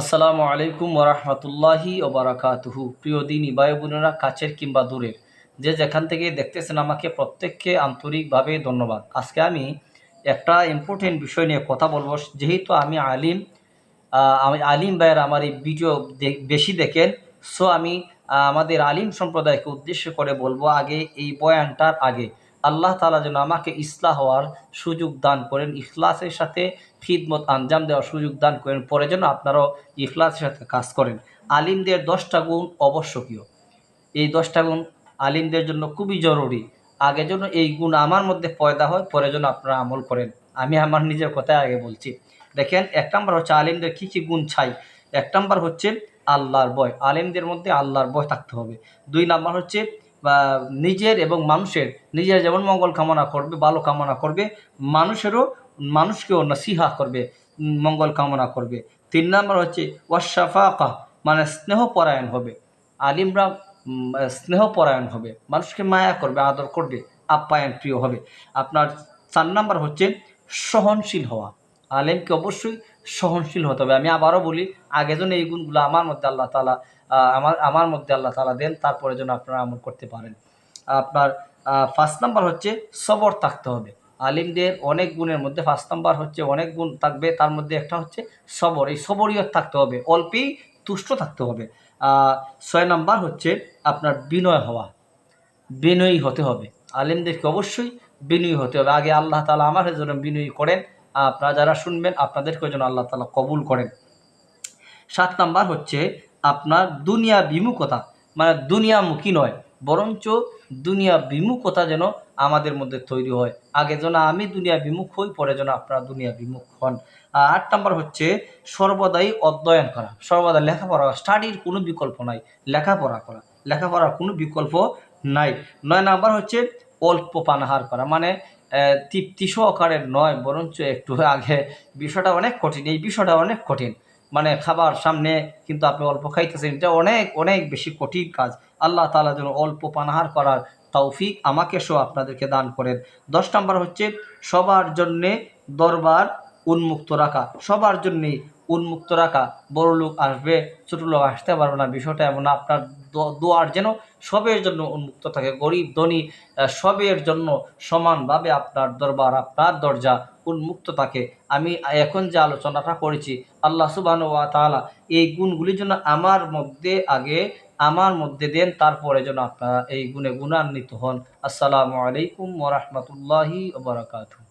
আসসালামু আলাইকুম ওরহমতুল্লাহি ওবরাকাতুহু। প্রিয় দিনী ভাই বোনেরা, কাছের কিংবা দূরের, যে যেখান থেকে দেখতেছেন আমাকে প্রত্যেককে আন্তরিকভাবে ধন্যবাদ। আজকে আমি একটা ইম্পর্টেন্ট বিষয় নিয়ে কথা বলবো। যেহেতু আমি আলিম, আমি আলিম ভাইয়ের আমার এই ভিডিও বেশি দেখেন, সো আমি আমাদের আলিম সম্প্রদায়কে উদ্দেশ্য করে বলবো, আগে এই বয়ানটার আগে আল্লাহ তাআলা যেন আমাকে ইসলাহ হওয়ার সুযোগ দান করেন, ইখলাসের সাথে খিদমত আঞ্জাম দেওয়ার সুযোগ দান করেন। পরে যেন আপনারাও ইখলাসের সাথে কাজ করেন। আলিমদের 10টা গুণ আবশ্যকীয়। এই 10টা গুণ আলিমদের জন্য খুবই জরুরি। আগে যেন এই গুণ আমার মধ্যে পয়দা হয়, পরে যেন আপনারা আমল করেন। আমি আমার নিজের কথাই আগে বলছি। দেখেন, 1 নাম্বার হচ্ছে আলিমদের কী কী গুণ চাই। 1 নাম্বার হচ্ছে আল্লাহর ভয়। আলিমদের মধ্যে আল্লাহর ভয় থাকতে হবে। 2 নাম্বার হচ্ছে নিজের এবং মানুষের, নিজের যেমন মঙ্গল কামনা করবে, ভালো কামনা করবে, মানুষকেও নসিহা করবে, মঙ্গল কামনা করবে। 3 নাম্বার হচ্ছে ওয়াশাফাকা, মানে স্নেহপরায়ণ হবে। আলিমরা স্নেহপরায়ণ হবে, মানুষকে মায়া করবে, আদর করবে, আপ্যায়ন প্রিয় হবে। আপনার 4 নাম্বার হচ্ছে সহনশীল হওয়া। আলেমকে অবশ্যই সহনশীল হতে হবে। আমি আবারও বলি, আগে যেন এই গুণগুলো আমার মধ্যে আল্লাহ তাআলা আমার মধ্যে আল্লাহ তাআলা দেন, তারপরে যেন আপনারা আমল করতে পারেন। আপনার 5 নাম্বার হচ্ছে সবর থাকতে হবে। আলিমদের অনেক গুণের মধ্যে 5 নাম্বার হচ্ছে, অনেক গুণ থাকবে, তার মধ্যে একটা হচ্ছে সবর। এই সবরিয়ত থাকতে হবে, অল্পেই তুষ্ট থাকতে হবে। 6 নাম্বার হচ্ছে আপনার বিনয় হওয়া, বিনয়ী হতে হবে। আলেমদেরকে অবশ্যই বিনয়ী হতে হবে। আগে আল্লাহ তাআলা আমার জন্য বিনয়ী করেন, আপনারা যারা শুনবেন আপনাদেরকেও যেন আল্লাহ তাআলা কবুল করেন। 7 নাম্বার হচ্ছে আপনার দুনিয়া বিমুখতা, মানে দুনিয়ামুখী নয়, বরঞ্চ দুনিয়া বিমুখতা যেন আমাদের মধ্যে তৈরি হয়। আগে যেন আমি দুনিয়া বিমুখ হই, পরে যেন আপনারা দুনিয়া বিমুখ হন। 8 নাম্বার হচ্ছে সর্বদাই অধ্যয়ন করা, সর্বদা লেখাপড়া, স্টাডির কোনো বিকল্প নাই, লেখাপড়া করা, লেখাপড়ার কোনো বিকল্প নাই। 9 নাম্বার হচ্ছে অল্প পানাহার করা, মানে তৃপ্তি সহকারে নয়, বরঞ্চ একটু আগে, বিষয়টা অনেক কঠিন, এই বিষয়টা অনেক কঠিন। মানে খাবার সামনে কিন্তু আপনি অল্প খাইতেছেন, এটা অনেক অনেক বেশি কঠিন কাজ। আল্লাহ তাআলা যেন অল্প পানাহার করার তৌফিক আমাকে সহ আপনাদেরকে দান করেন। 10 নাম্বার হচ্ছে সবার জন্যে দরবার উন্মুক্ত রাখা, সবার জন্যেই উন্মুক্ত রাখা। বড় লোক আসবে, ছোট লোক আসতে পারবে না, বিষয়টা এমন না। আপনার দোয়ার যেন সবের জন্য উন্মুক্ত থাকে, গরিব ধনী সবের জন্য সমানভাবে আপনার দরবার, আপনার দরজা উন্মুক্ত থাকে। আমি এখন যে আলোচনাটা করেছি, আল্লাহ সুবহানাহু ওয়া তাআলা এই গুণগুলির জন্য আমার মধ্যে দেন, তারপরে যেন আপনারা এই গুণে গুণান্বিত হন। আসসালামু আলাইকুম ওয়া রাহমাতুল্লাহি ওয়া বারাকাতুহু।